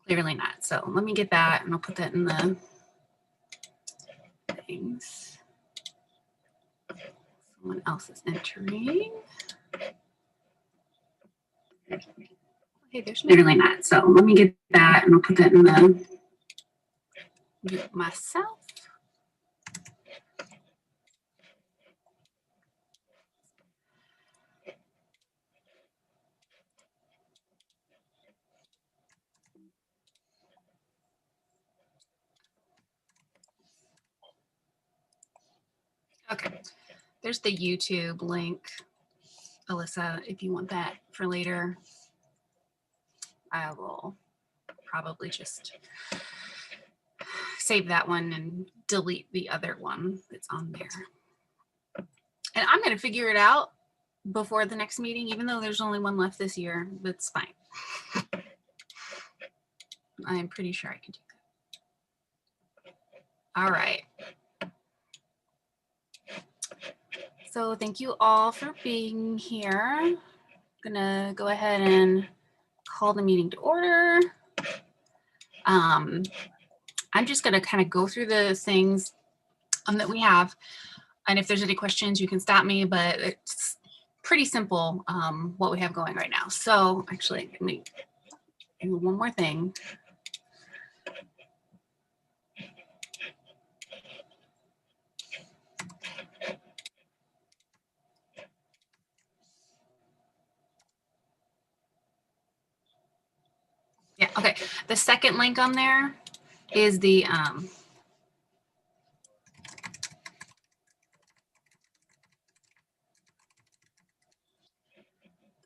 Clearly not. So let me get that and I'll put that in the things. Someone else is entering. Okay, there's clearly not. So let me get that and I'll put that in the mute myself. Okay, there's the YouTube link, Alyssa, if you want that for later. I will probably just save that one and delete the other one that's on there. And I'm going to figure it out before the next meeting, even though there's only one left this year. That's fine. I'm pretty sure I can do that. All right. So thank you all for being here. I'm gonna go ahead and call the meeting to order. I'm just gonna kind of go through the things that we have. And if there's any questions, you can stop me, but it's pretty simple what we have going right now. So actually, let me do one more thing. Yeah, okay. The second link on there is the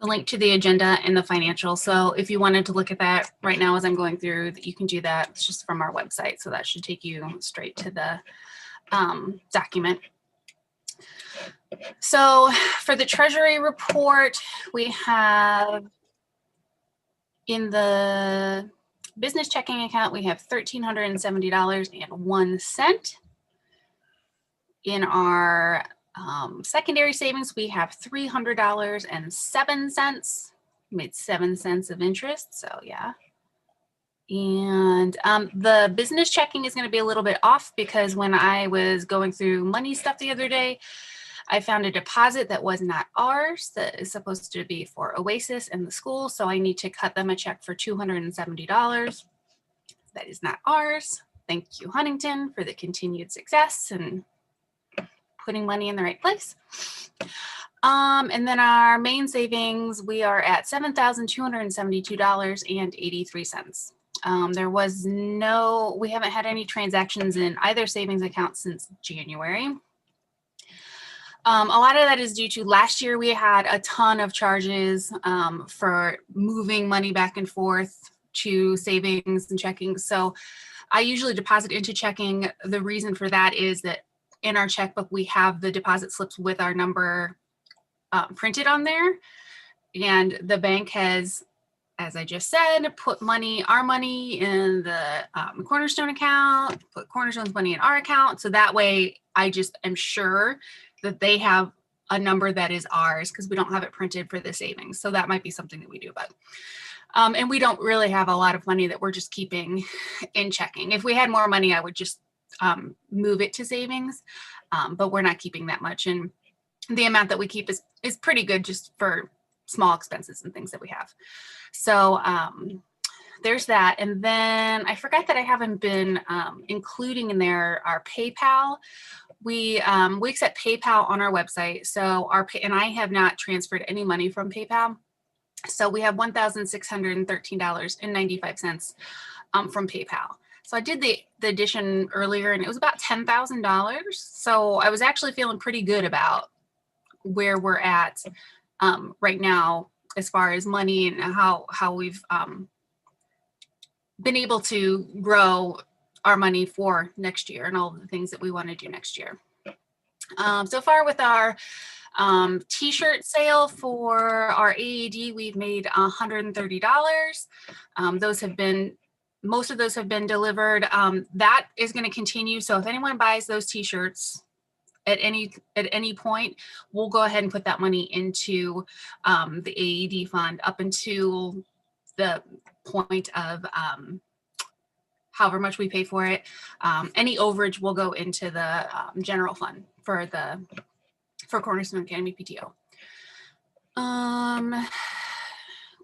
link to the agenda and the financial. So if you wanted to look at that right now as I'm going through, you can do that. It's just from our website. So that should take you straight to the document. So for the Treasury report, we have in the business checking account, we have $1,370.01. In our secondary savings, we have $300.07. Made 7 cents of interest, so yeah. And the business checking is going to be a little bit off because when I was going through money stuff the other day, I found a deposit that was not ours that is supposed to be for Oasis and the school. So I need to cut them a check for $270. That is not ours. Thank you, Huntington, for the continued success and putting money in the right place. And then our main savings, we are at $7,272.83. We haven't had any transactions in either savings account since January. A lot of that is due to last year we had a ton of charges for moving money back and forth to savings and checking. So I usually deposit into checking. The reason for that is that in our checkbook, we have the deposit slips with our number printed on there. And the bank has, as I just said, put our money in the Cornerstone account, put Cornerstone's money in our account. So that way I just am sure that they have a number that is ours because we don't have it printed for the savings. So that might be something that we do. But and we don't really have a lot of money that we're just keeping in checking. If we had more money, I would just move it to savings, but we're not keeping that much. And the amount that we keep is pretty good just for small expenses and things that we have. So there's that. And then I forgot that I haven't been including in there our PayPal. We accept PayPal on our website. So and I have not transferred any money from PayPal. So we have $1,613.95 from PayPal. So I did the addition earlier and it was about $10,000. So I was actually feeling pretty good about where we're at right now as far as money and how we've been able to grow our money for next year and all the things that we want to do next year. So far with our t-shirt sale for our AAD, we've made $130. Most of those have been delivered. That is going to continue. So if anyone buys those t-shirts at any point, we'll go ahead and put that money into the AAD fund up until the point of however much we pay for it. Any overage will go into the general fund for Cornerstone Academy PTO.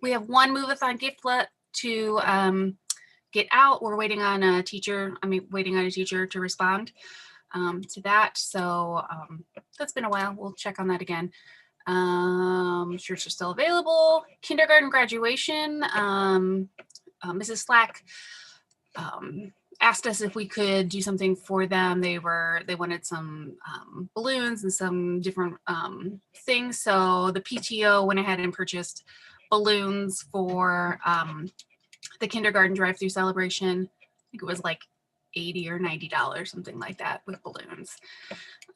We have one move-a-thon gift left to get out. We're waiting on a teacher. Waiting on a teacher to respond to that. So that's been a while. We'll check on that again. Shirts are still available. Kindergarten graduation. Mrs. Slack asked us if we could do something for them. They wanted some balloons and some different things. So the PTO went ahead and purchased balloons for the kindergarten drive-through celebration. I think it was like $80 or $90, something like that, with balloons.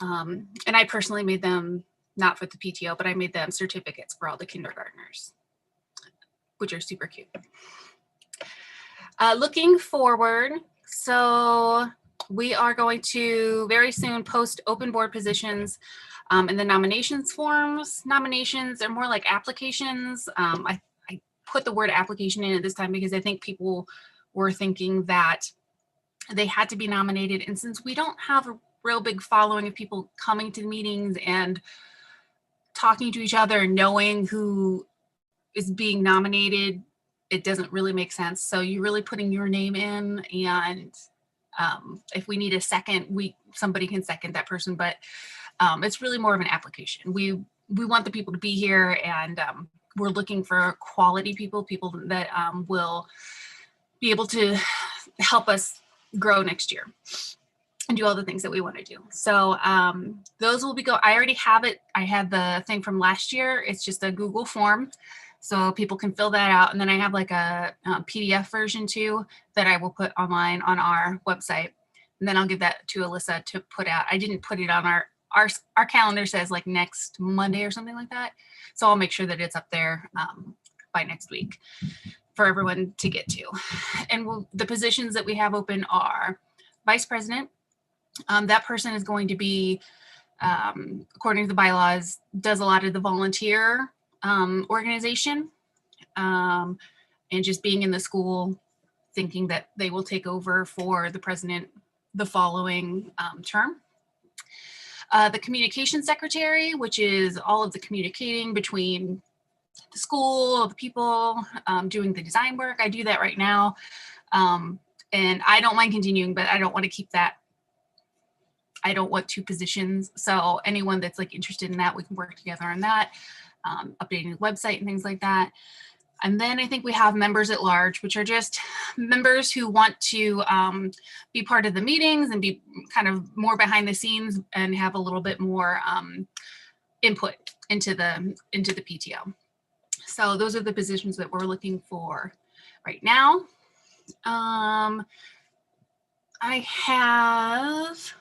And I personally made them, not for the PTO, but I made them certificates for all the kindergartners, which are super cute. Looking forward, so we are going to very soon post open board positions in the nominations forms. Nominations are more like applications. I put the word application in at this time because I think people were thinking that they had to be nominated. And since we don't have a real big following of people coming to the meetings and talking to each other and knowing who is being nominated, it doesn't really make sense. So you're really putting your name in, and if we need a second, somebody can second that person, but it's really more of an application. We want the people to be here, and we're looking for quality people that will be able to help us grow next year and do all the things that we want to do. So those will be I already have it. I had the thing from last year. It's just a Google form, so people can fill that out. And then I have like a PDF version too that I will put online on our website. And then I'll give that to Alyssa to put out. I didn't put it on our calendar says like next Monday or something like that. So I'll make sure that it's up there by next week for everyone to get to. And the positions that we have open are vice president. That person is going to be, according to the bylaws, does a lot of the volunteer organization, and just being in the school, thinking that they will take over for the president the following term. The communication secretary, which is all of the communicating between the school, the people, doing the design work. I do that right now. And I don't mind continuing, but I don't want to keep that. I don't want two positions. So anyone that's like interested in that, we can work together on that, updating the website and things like that. And then I think we have members at large, which are just members who want to be part of the meetings and be kind of more behind the scenes and have a little bit more input into the PTO. So those are the positions that we're looking for right now. I have,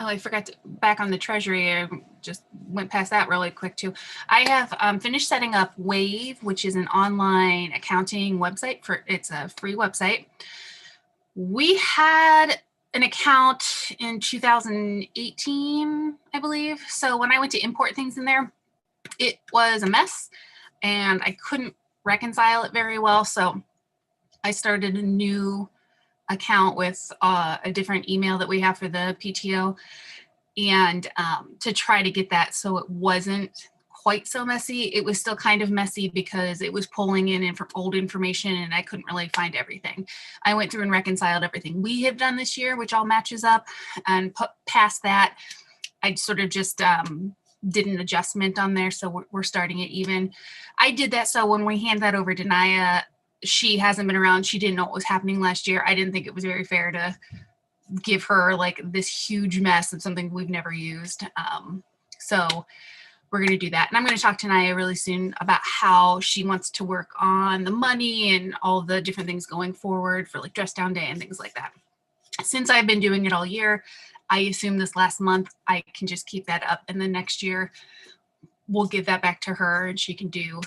I forgot to, back on the Treasury, I just went past that really quick too. I have finished setting up Wave, which is an online accounting website. It's a free website. We had an account in 2018, I believe. So when I went to import things in there, it was a mess and I couldn't reconcile it very well. So I started a new account with a different email that we have for the PTO, and to try to get that so it wasn't quite so messy. It was still kind of messy because it was pulling in old information and I couldn't really find everything. I went through and reconciled everything we have done this year, which all matches up, and past that, I sort of just did an adjustment on there. So we're starting it even. I did that so when we hand that over to Naya, she hasn't been around. She didn't know what was happening last year. I didn't think it was very fair to give her like this huge mess of something we've never used. So we're going to do that. And I'm going to talk to Naya really soon about how she wants to work on the money and all the different things going forward for like dress down day and things like that. Since I've been doing it all year, I assume this last month I can just keep that up, and then next year we'll give that back to her and she can do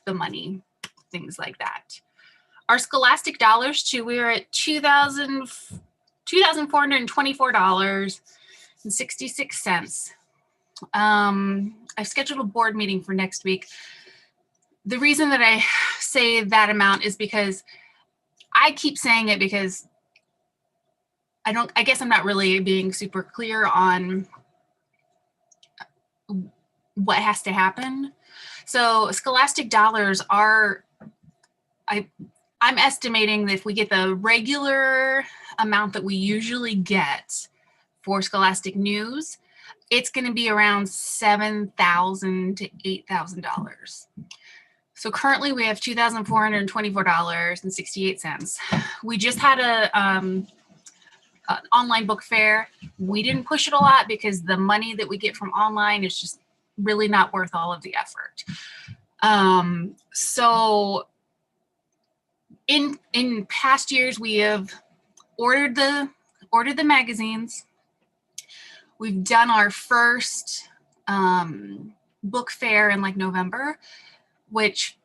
the money, things like that. Our Scholastic dollars too, we're at $2,424.66. I've scheduled a board meeting for next week. The reason that I say that amount is because I keep saying it because I guess I'm not really being super clear on what has to happen. So Scholastic dollars are, I'm estimating that if we get the regular amount that we usually get for Scholastic News, it's going to be around $7,000 to $8,000. So currently we have $2,424.68. We just had an online book fair. We didn't push it a lot because the money that we get from online is just really not worth all of the effort. So in past years, we have ordered the magazines. We've done our first book fair in like November, which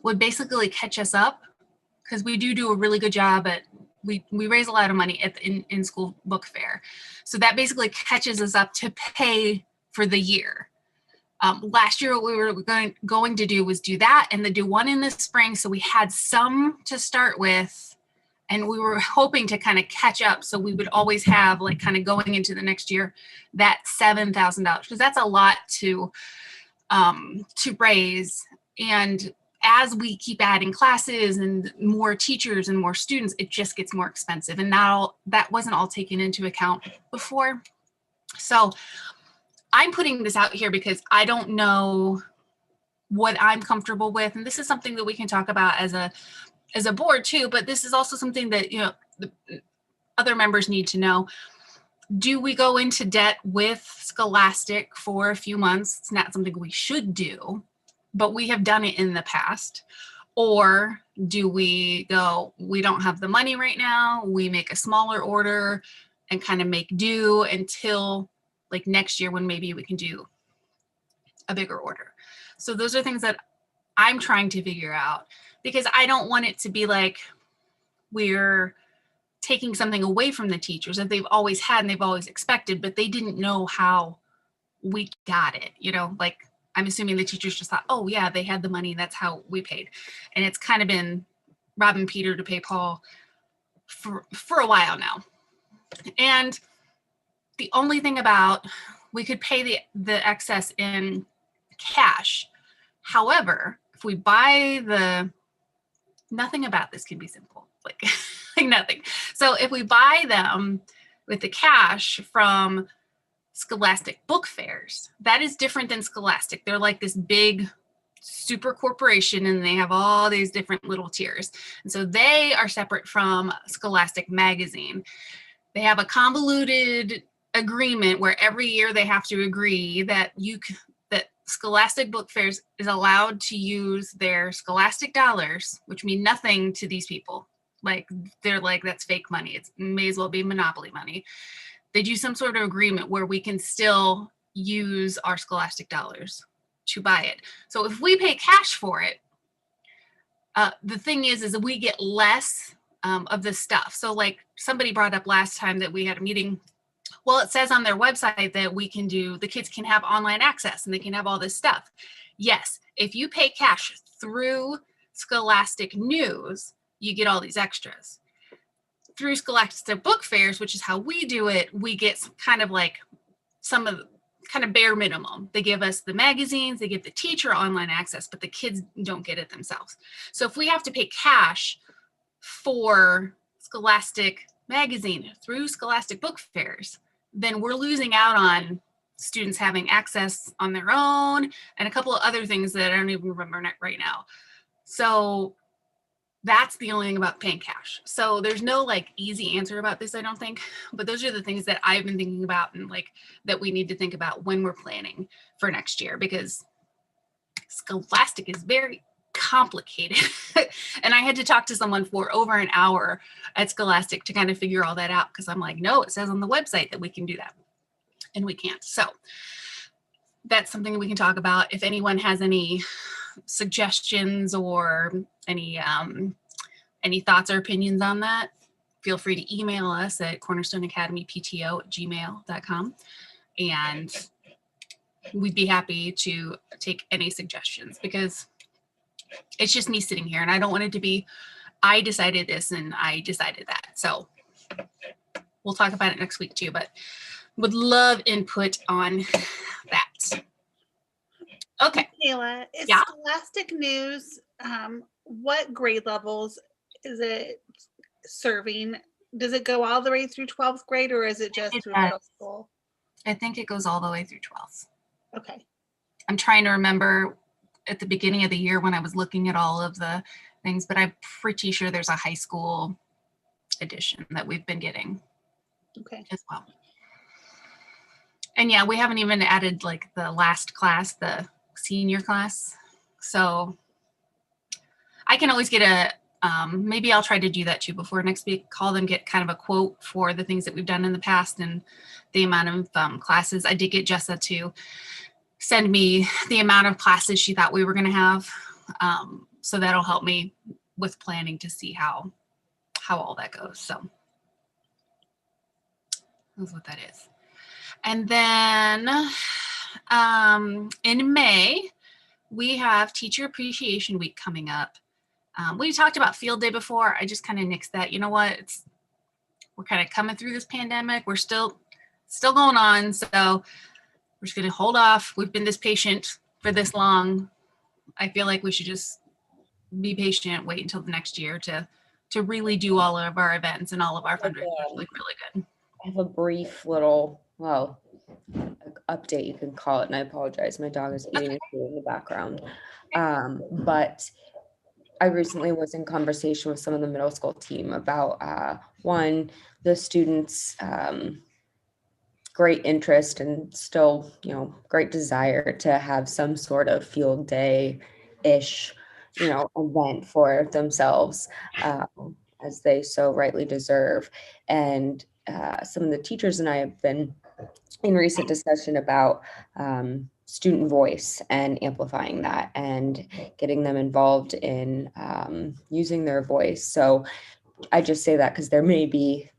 would basically catch us up because we do a really good job at, we raise a lot of money at the in school book fair. So that basically catches us up to pay for the year. Last year, what we were going to do was do that and then do one in the spring. So we had some to start with, and we were hoping to kind of catch up. So we would always have, like, kind of going into the next year, that $7,000, because that's a lot to raise. And as we keep adding classes and more teachers and more students, it just gets more expensive. And now that wasn't all taken into account before. So I'm putting this out here because I don't know what I'm comfortable with. And this is something that we can talk about as a board too, but this is also something that, you know, the other members need to know. Do we go into debt with Scholastic for a few months? It's not something we should do, but we have done it in the past. Or do we go, we don't have the money right now, we make a smaller order and kind of make do until like next year when maybe we can do a bigger order. So those are things that I'm trying to figure out, because I don't want it to be like we're taking something away from the teachers that they've always had and they've always expected, but they didn't know how we got it. You know, like, I'm assuming the teachers just thought, oh yeah, they had the money, that's how we paid. And it's kind of been robbing Peter to pay Paul for a while now. And the only thing about, we could pay the excess in cash. However, if we buy nothing about this can be simple, like, like nothing. So if we buy them with the cash from Scholastic book fairs, that is different than Scholastic. They're like this big super corporation and they have all these different little tiers. And so they are separate from Scholastic magazine. They have a convoluted agreement where every year they have to agree that that Scholastic book fairs is allowed to use their Scholastic dollars, which mean nothing to these people. Like, they're like, that's fake money. It may as well be monopoly money. They do some sort of agreement where we can still use our Scholastic dollars to buy it. So if we pay cash for it, the thing is that we get less of the stuff. So like somebody brought up last time that we had a meeting. Well, it says on their website that the kids can have online access and they can have all this stuff. Yes, if you pay cash through Scholastic News, you get all these extras. Through Scholastic book fairs, which is how we do it, we get kind of bare minimum. They give us the magazines, they give the teacher online access, but the kids don't get it themselves. So if we have to pay cash for Scholastic magazine through Scholastic book fairs, then we're losing out on students having access on their own and a couple of other things that I don't even remember right now. So that's the only thing about paying cash. So there's no like easy answer about this, I don't think, but those are the things that I've been thinking about and like that we need to think about when we're planning for next year, because Scholastic is very complicated. And I had to talk to someone for over an hour at Scholastic to kind of figure all that out, because I'm like, no, it says on the website that we can do that and we can't. So that's something that we can talk about. If anyone has any suggestions or any thoughts or opinions on that, feel free to email us at cornerstoneacademypto@gmail.com, and we'd be happy to take any suggestions, because it's just me sitting here and I don't want it to be I decided this and I decided that. So we'll talk about it next week too, but would love input on that. Okay. Kayla, is Yeah. Scholastic News, what grade levels is it serving? Does it go all the way through 12th grade, or is it just It through does. middle school? I think it goes all the way through 12th. Okay. I'm trying to remember at the beginning of the year when I was looking at all of the things, but I'm pretty sure there's a high school edition that we've been getting Okay. as well. And yeah, we haven't even added like the last class, the senior class. So I can always get maybe I'll try to do that too before next week, call them, get kind of a quote for the things that we've done in the past and the amount of classes. I did get Jessa to send me the amount of classes she thought we were going to have. So that'll help me with planning to see how all that goes. So that's what that is. And then in May, we have Teacher Appreciation Week coming up. We talked about field day before. I just kind of nixed that. You know what? We're kind of coming through this pandemic. We're still going on. So we're just going to hold off. We've been this patient for this long. I feel like we should just be patient, wait until the next year to really do all of our events and all of our fundraisers like really good. I have a brief little, update you can call it, and I apologize. My dog is eating a food in the background. But I recently was in conversation with some of the middle school team about the students' great interest and still, great desire to have some sort of field day-ish, event for themselves, as they so rightly deserve. And some of the teachers and I have been in recent discussion about student voice and amplifying that and getting them involved in using their voice. So I just say that because there may be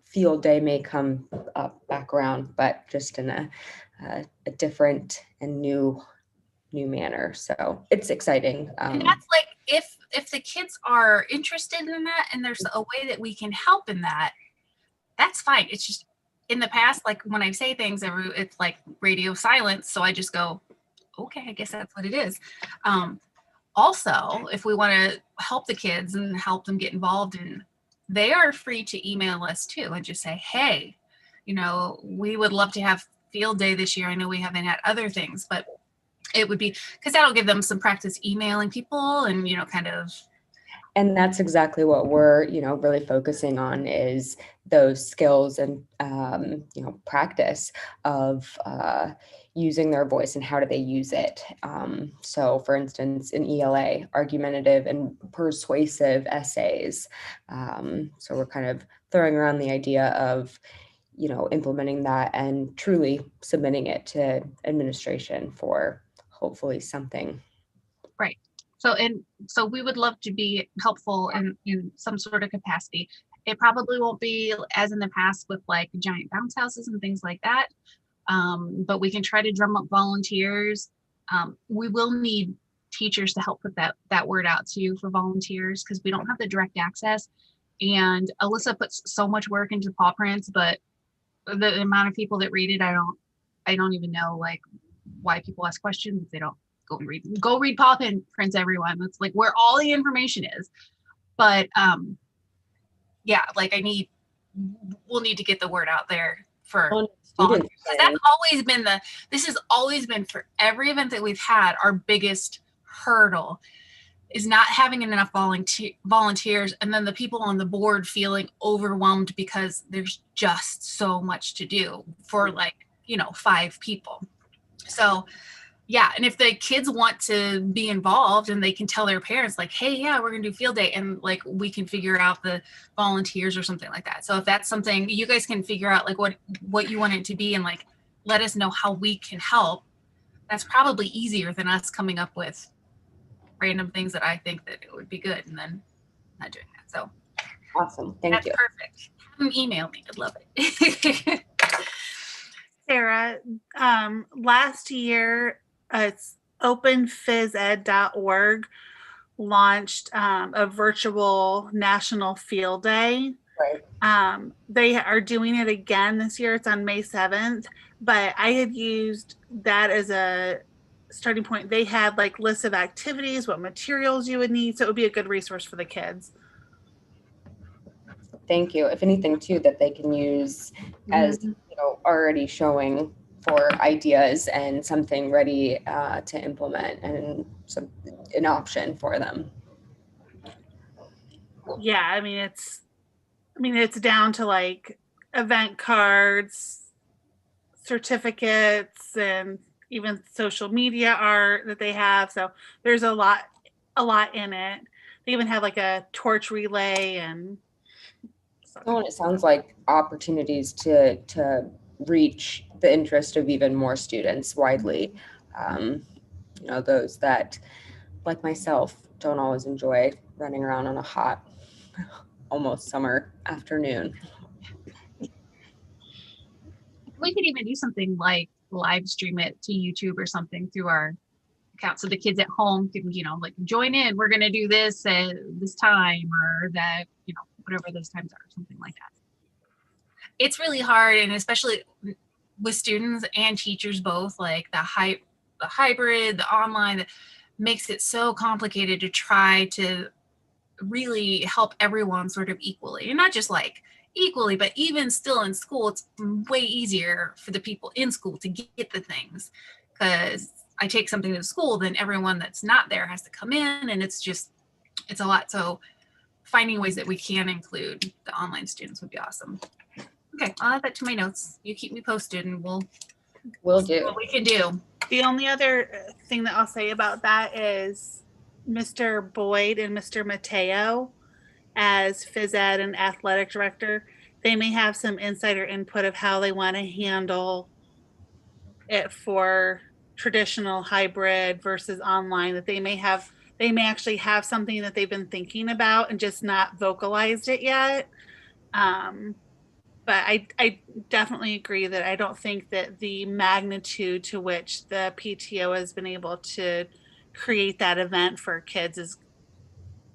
field day may come up back around, but just in a different and new manner. So it's exciting. And that's like if the kids are interested in that and there's a way that we can help in that, that's fine. It's just in the past, like when I say things, it's like radio silence. So I just go, okay, I guess that's what it is. Also, if we want to help the kids and help them get involved, they are free to email us too and just say, hey, we would love to have field day this year. I know we haven't had other things, but it would be because that'll give them some practice emailing people and, kind of. And that's exactly what we're, really focusing on is those skills and, practice of using their voice and how do they use it. So for instance, in ELA, argumentative and persuasive essays. So we're kind of throwing around the idea of, implementing that and truly submitting it to administration for hopefully something. Right. So we would love to be helpful in some sort of capacity. It probably won't be as in the past with like giant bounce houses and things like that. But we can try to drum up volunteers. We will need teachers to help put that word out too for volunteers because we don't have the direct access. And Alyssa puts so much work into paw prints, but the amount of people that read it, I don't even know like why people ask questions if they don't go read paw prints, everyone. That's like where all the information is. But yeah, like we'll need to get the word out there for volunteers. That's always been this has always been for every event that we've had, our biggest hurdle is not having enough volunteers and then the people on the board feeling overwhelmed because there's just so much to do for 5 people. So yeah, and if the kids want to be involved and they can tell their parents like, hey, yeah, we're gonna do field day and like we can figure out the volunteers or something like that. So if that's something you guys can figure out like what you want it to be and like let us know how we can help, that's probably easier than us coming up with random things that I think that it would be good and then not doing that. So awesome. Thank you. That's perfect. Have them email me. I'd love it. Sarah, last year, it's openphysed.org launched a virtual national field day. Right. They are doing it again this year. It's on May 7th, but I had used that as a starting point. They had like lists of activities, what materials you would need. So it would be a good resource for the kids. Thank you. If anything too, that they can use as, Mhm. already showing for ideas and something ready to implement and an option for them. Yeah, I mean it's down to like event cards, certificates, and even social media art that they have. So there's a lot in it. They even have like a torch relay and stuff. Oh, and it sounds like opportunities to reach the interest of even more students widely. Um, those that, like myself, don't always enjoy running around on a hot, almost summer afternoon. We could even do something like live stream it to YouTube or something through our account, so the kids at home can, like join in. We're going to do this at this time, or that, whatever those times are, something like that. It's really hard, and especially with students and teachers both, like the hybrid, the online, that makes it so complicated to try to really help everyone sort of equally, and not just like equally, but even still in school, it's way easier for the people in school to get the things, because I take something to school, then everyone that's not there has to come in, and it's a lot. So finding ways that we can include the online students would be awesome. Okay, I'll add that to my notes. You keep me posted, and we'll see do. what we can do. The only other thing that I'll say about that is Mr. Boyd and Mr. Mateo, as phys ed and athletic director, they may have some insider input of how they want to handle it for traditional hybrid versus online, that they may actually have something that they've been thinking about and just not vocalized it yet. But I definitely agree that I don't think that the magnitude to which the PTO has been able to create that event for kids is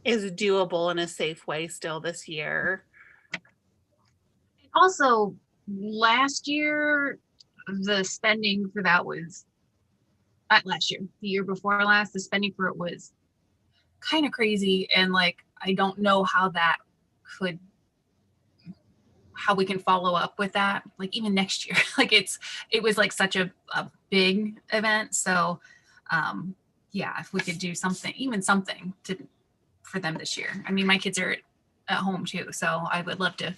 doable in a safe way still this year. Also, last year, the spending for that was not last year, the year before last, the spending for it was kind of crazy. And like, I don't know how we can follow up with that, like even next year. Like it was like such a big event. So yeah, if we could do something, even something for them this year. I mean, my kids are at home too, so I would love to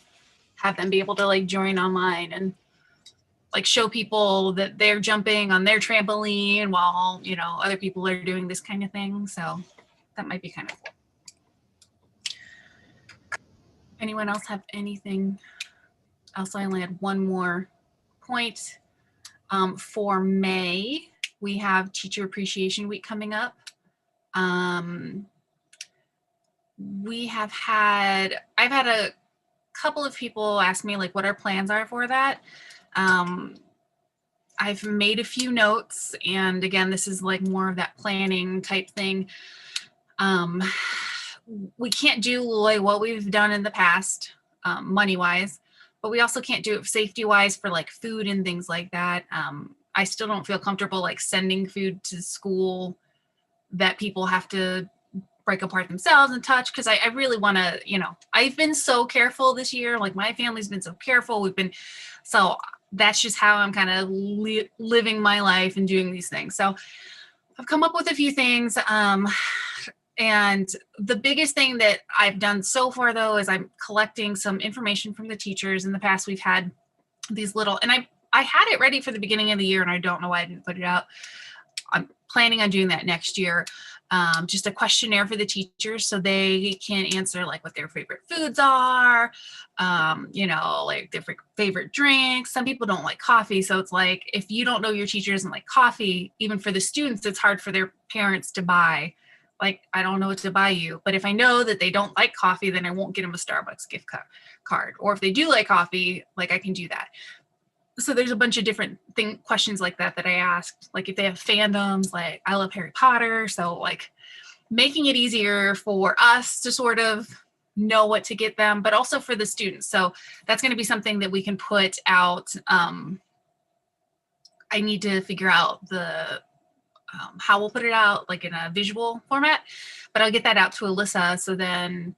have them be able to like join online and like show people that they're jumping on their trampoline while, other people are doing this kind of thing. So that might be kind of cool. Anyone else have anything else? I only had one more point. For May, we have Teacher Appreciation Week coming up. I've had a couple of people ask me like what our plans are for that. I've made a few notes, and again, this is like more of that planning type thing. We can't do like what we've done in the past, money wise, but we also can't do it safety wise for like food and things like that. I still don't feel comfortable like sending food to school that people have to break apart themselves and touch, because I really want to, I've been so careful this year. Like my family's been so careful. So that's just how I'm kind of living my life and doing these things. So I've come up with a few things. And the biggest thing that I've done so far, though, is I'm collecting some information from the teachers. In the past, we've had these little, and I had it ready for the beginning of the year, and I don't know why I didn't put it out. I'm planning on doing that next year. Just a questionnaire for the teachers so they can answer like what their favorite foods are, like their favorite drinks. Some people don't like coffee. So it's like, if you don't know your teacher doesn't like coffee, even for the students, it's hard for their parents to buy. Like, I don't know what to buy you. But if I know that they don't like coffee, then I won't get them a Starbucks gift card. Or if they do like coffee, like I can do that. So there's a bunch of different questions like that I asked. Like if they have fandoms, like I love Harry Potter. So like making it easier for us to sort of know what to get them, but also for the students. So that's going to be something that we can put out. I need to figure out the how we'll put it out, like in a visual format, but I'll get that out to Alyssa. So then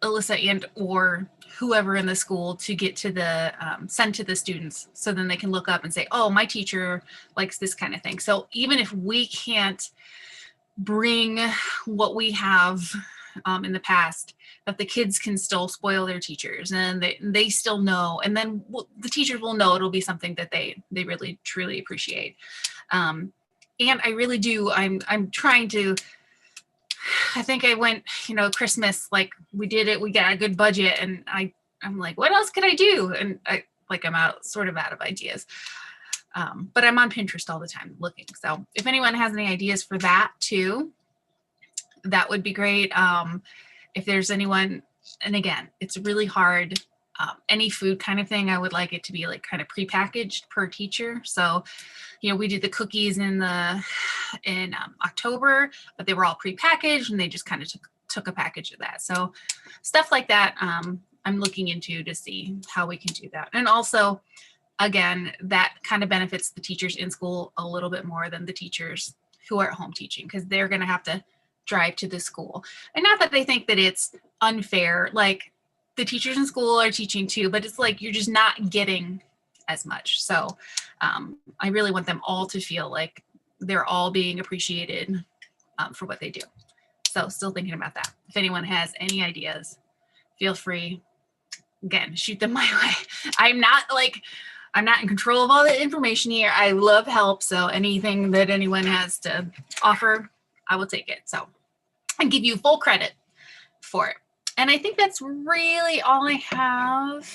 Alyssa and or whoever in the school to get to the send to the students, so then they can look up and say, oh, my teacher likes this kind of thing. So even if we can't bring what we have in the past, that the kids can still spoil their teachers, and they still know, and then the teachers will know it'll be something that they really truly appreciate. And I really do, I'm trying to, I think I went, Christmas, like we did it, we got a good budget, and I'm like, what else could I do? And I'm sort of out of ideas. But I'm on Pinterest all the time looking. So if anyone has any ideas for that too, that would be great. If there's anyone, and again, it's really hard. Any food kind of thing, I would like it to be like kind of prepackaged per teacher. So, we did the cookies in October, but they were all prepackaged, and they just kind of took a package of that. So stuff like that, I'm looking into to see how we can do that. And also, again, that kind of benefits the teachers in school a little bit more than the teachers who are at home teaching, because they're going to have to drive to the school. And not that they think that it's unfair, like the teachers in school are teaching too, but it's like you're just not getting as much. So I really want them all to feel like they're all being appreciated for what they do. So still thinking about that. If anyone has any ideas, feel free, again, shoot them my way. I'm not in control of all the information here. I love help. So anything that anyone has to offer, I will take it. So I give you full credit for it. And I think that's really all I have.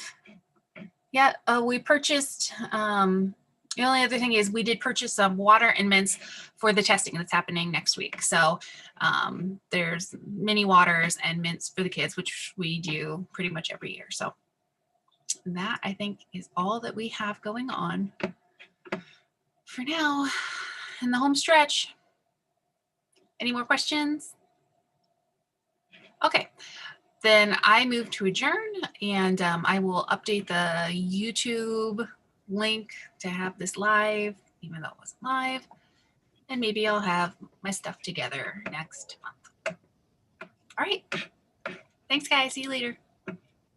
Yeah, we purchased, the only other thing is we did purchase some water and mints for the testing that's happening next week. So there's mini waters and mints for the kids, which we do pretty much every year. So that, I think, is all that we have going on for now in the home stretch. Any more questions? Okay, then I move to adjourn, and I will update the YouTube link to have this live, even though it wasn't live, and maybe I'll have my stuff together next month. All right, thanks guys, see you later.